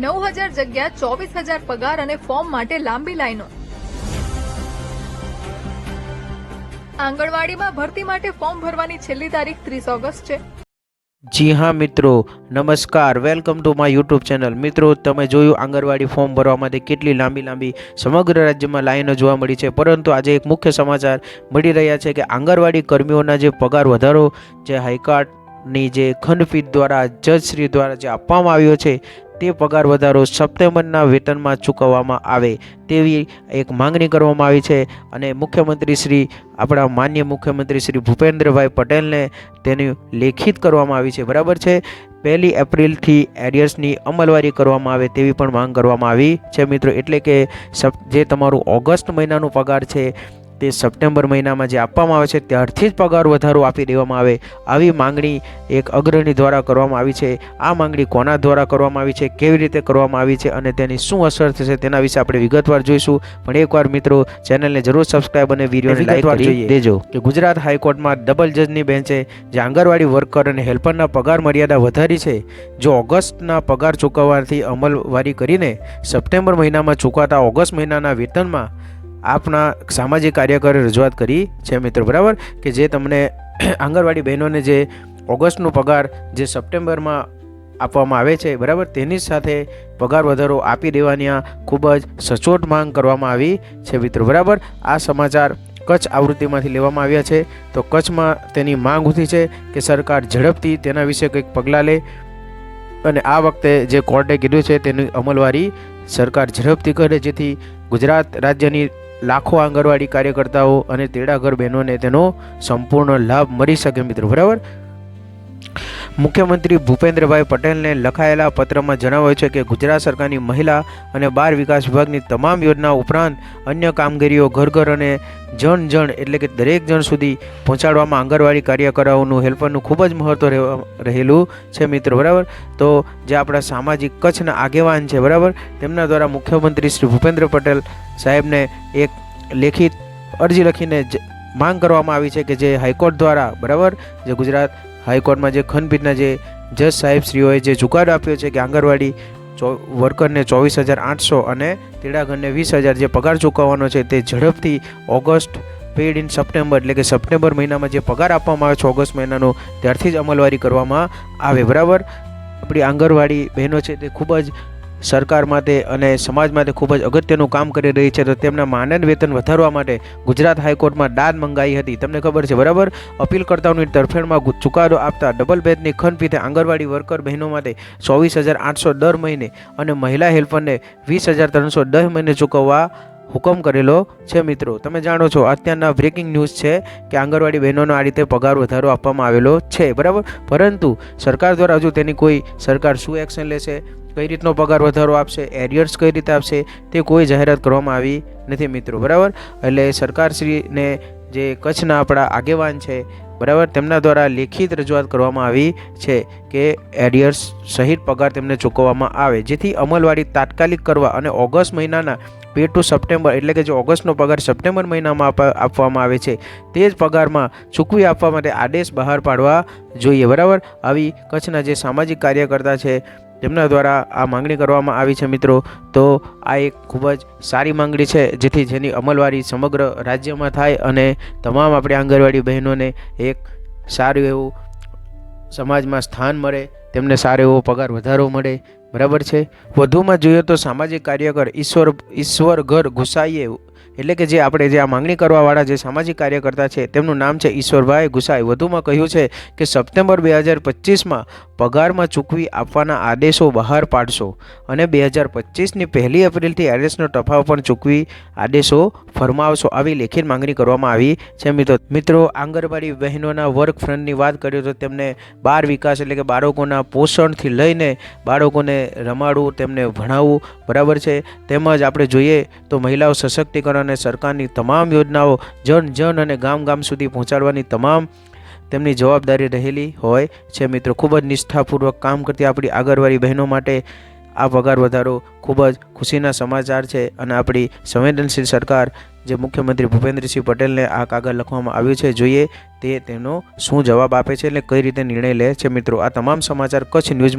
9,000 જગ્યા 24,000 પગાર અને ફોર્મ માટે લાંબી લાઈનો। આંગણવાડીમાં ભરતી માટે ફોર્મ ભરવાની છેલ્લી તારીખ 30 ઓગસ્ટ છે। જી હા મિત્રો, નમસ્કાર, welcome to my YouTube channel. મિત્રો, તમે જોયું આંગણવાડી ફોર્મ ભરવા માટે કેટલી લાંબી સમગ્ર રાજ્યમાં લાઈનો જોવા મળી છે, પરંતુ આજે એક મુખ્ય સમાચાર મળી રહ્યા છે કે આંગણવાડી કર્મીઓના જે પગાર વધારો જે હાઈકોર્ટની જે ખંડપીઠ દ્વારા જજશ્રી દ્વારા જે આપવામાં આવ્યો છે તે પગાર વધારો સપ્ટેમ્બરના વેતનમાં ચૂકવવામાં આવે તેવી એક માંગણી કરવામાં આવી છે અને મુખ્યમંત્રી શ્રી આપણા માન્ય મુખ્યમંત્રી શ્રી ભૂપેન્દ્રભાઈ પટેલને તેની લેખિત કરવામાં આવી છે। બરાબર છે। 1 એપ્રિલથી એરિયર્સની અમલવારી કરવામાં આવે તેવી પણ માંગ કરવામાં આવી છે મિત્રો। એટલે કે જે તમારું ઓગસ્ટ મહિનાનો પગાર છે તે સપ્ટેમ્બર મહિનામાં જે આપવામાં આવે છે ત્યારથી જ પગાર વધારો આપી દેવામાં આવે, આવી માંગણી એક અગ્રણી દ્વારા કરવામાં આવી છે। આ માંગણી કોના દ્વારા કરવામાં આવી છે, કેવી રીતે કરવામાં આવી છે અને તેની શું અસર થશે તેના વિશે આપણે વિગતવાર જોઈશું। પણ એકવાર મિત્રો ચેનલને જરૂર સબસ્ક્રાઇબ અને વિડીયોને લાઈક કરી દેજો કે ગુજરાત હાઈકોર્ટમાં ડબલ જજની બેન્ચે જે આંગણવાડી વર્કર અને હેલ્પરના પગાર મર્યાદા વધારી છે, જો ઓગસ્ટના પગાર ચૂકવવાથી અમલવારી કરીને સપ્ટેમ્બર મહિનામાં ચૂકવાતા ઓગસ્ટ મહિનાના વેતનમાં આપના સામાજિક કાર્યકરે રજૂઆત કરી છે મિત્રો। બરાબર કે જે તમને આંગણવાડી બહેનોને જે ઓગસ્ટનો પગાર જે સપ્ટેમ્બરમાં આપવામાં આવે છે, બરાબર, તેની સાથે પગાર વધારો આપી દેવાની આ ખૂબ જ સચોટ માંગ કરવામાં આવી છે મિત્રો। બરાબર, આ સમાચાર કચ્છ આવૃત્તિમાંથી લેવામાં આવ્યા છે। તો કચ્છમાં તેની માંગ ઉઠી છે કે સરકાર ઝડપથી તેના વિશે કંઈક પગલાં લે અને આ વખતે જે કોર્ટે કીધું છે તેની અમલવારી સરકાર ઝડપથી કરે, જેથી ગુજરાત રાજ્યની લાખો આંગણવાડી કાર્યકર્તાઓ અને તેડાગર બહેનોને તેનો સંપૂર્ણ લાભ મળી શકે મિત્રો। બરાબર, મુખ્યમંત્રી ભૂપેન્દ્રભાઈ પટેલને લખાયેલા પત્રમાં જણાવાયું છે કે ગુજરાત સરકારની મહિલા અને બાળ વિકાસ વિભાગની તમામ યોજનાઓ ઉપરાંત અન્ય કામગીરીઓ ઘર અને જણ એટલે કે દરેક જણ સુધી પહોંચાડવામાં આંગણવાડી કાર્યકરોનું હેલ્પરનું ખૂબ જ મહત્વ રહેલું છે મિત્રો। બરાબર, તો જે આપણા સામાજિક કચ્છના આગેવાન છે, બરાબર, તેમના દ્વારા મુખ્યમંત્રી શ્રી ભૂપેન્દ્ર પટેલ સાહેબને એક લેખિત અરજી લખીને માંગ કરવામાં આવી છે કે જે હાઈકોર્ટ દ્વારા, બરાબર, જે ગુજરાત હાઈકોર્ટમાં જે ખંડપીઠના જે જજ સાહેબશ્રીઓએ જે ચુકાદો આપ્યો છે કે આંગણવાડી વર્કરને 24,800 અને તેડાગરને 20,000 જે પગાર ચૂકવવાનો છે તે ઝડપથી ઓગસ્ટ પેડ ઇન સપ્ટેમ્બર એટલે કે સપ્ટેમ્બર મહિનામાં જે પગાર આપવામાં આવે છે ઓગસ્ટ મહિનાનો ત્યારથી જ અમલવારી કરવામાં આવે। બરાબર, આપણી આંગણવાડી બહેનો છે તે ખૂબ જ સરકાર માટે અને સમાજ માટે ખૂબ જ અગત્યનું કામ કરી રહી છે। તો તેમના માનદ વેતન વધારવા માટે ગુજરાત હાઈકોર્ટમાં દાદ મંગાઈ હતી, તમને ખબર છે, બરાબર। અપીલકર્તાઓની તરફેણમાં ચુકાદો આપતા ડબલ બેન્ચની ખંડપીઠે આંગણવાડી વર્કર બહેનો માટે 24,800 દર મહિને અને મહિલા હેલ્પરને 20,300 દર મહિને ચૂકવવા હુકમ કરેલો છે મિત્રો। તમે જાણો છો અત્યારના બ્રેકિંગ ન્યૂઝ છે કે આંગણવાડી બહેનોનો આ રીતે પગાર વધારો આપવામાં આવેલો છે, બરાબર, પરંતુ સરકાર દ્વારા હજુ તેની કોઈ સરકાર શું એક્શન લેશે, કઈ રીતનો પગાર વધારો આપશે, એરિયર્સ કઈ રીતે આપશે તે કોઈ જાહેરાત કરવામાં આવી નથી મિત્રો। બરાબર, એટલે સરકારશ્રીને જે કચ્છના આપણા આગેવાન છે, બરાબર, તેમના દ્વારા લેખિત રજૂઆત કરવામાં આવી છે કે એરિયર્સ સહિત પગાર તેમને ચૂકવવામાં આવે, જેથી અમલવારી તાત્કાલિક કરવા અને ઓગસ્ટ મહિનાના પે ટુ સપ્ટેમ્બર એટલે કે જે ઓગસ્ટનો પગાર સપ્ટેમ્બર મહિનામાં આપવામાં આવે છે તે જ પગારમાં ચૂકવી આપવા માટે આદેશ બહાર પાડવા જોઈએ। બરાબર, આવી કચ્છના જે સામાજિક કાર્યકર્તા છે તેમના દ્વારા આ માંગણી કરવામાં આવી છે મિત્રો। તો આ એક ખૂબ જ સારી માંગણી છે જેથી જેની અમલવારી સમગ્ર રાજ્યમાં થાય અને તમામ આપણી આંગણવાડી બહેનોને એક સારું એવું સમાજમાં સ્થાન મળે, તેમને સારો એવો પગાર વધારો મળે। બરાબર છે। વધુમાં જોઈએ તો સામાજિક કાર્યકર ઈશ્વર ઘર ગુસાઈએ એટલે કે જે આપણે જે આ માંગણી કરવાવાળા જે સામાજિક કાર્યકર્તા છે તેમનું નામ છે ઈશ્વરભાઈ ગુસાઈ, વધુમાં કહ્યું છે કે સપ્ટેમ્બર 2025માં પગારમાં ચૂકવી આપવાના આદેશો બહાર પાડશો અને 2025ની 1 એપ્રિલથી એરિયર્સનો તફાવત પણ ચૂકવી આદેશો ફરમાવશો, આવી લેખિત માંગણી કરવામાં આવી છે મિત્રો। આંગણવાડી બહેનોના વર્ક ફ્રન્ટની વાત કરીએ તો તેમને બાળ વિકાસ એટલે કે બાળકોના પોષણથી લઈને બાળકોને રમાડવું, તેમને ભણાવવું, બરાબર છે, તેમજ આપણે જોઈએ તો મહિલાઓ સશક્તિકરણ અને સરકારની તમામ યોજનાઓ જન અને ગામ સુધી પહોંચાડવાની તમામ તેમની જવાબદારી રહેલી હોય છે મિત્રો। ખૂબ જ નિષ્ઠાપૂર્વક કામ કરતી આપણી આંગણવાડી બહેનો માટે આ પગાર વધારો ખૂબ જ ખુશીના સમાચાર છે અને આપણી સંવેદનશીલ સરકાર જે મુખ્યમંત્રી ભૂપેન્દ્રસિંહ પટેલને આ કાગળ લખવામાં આવ્યું છે, જોઈએ તે તેનો શું જવાબ આપે છે એટલે કઈ રીતે નિર્ણય લે છે મિત્રો। આ તમામ સમાચાર કચ્છ ન્યૂઝ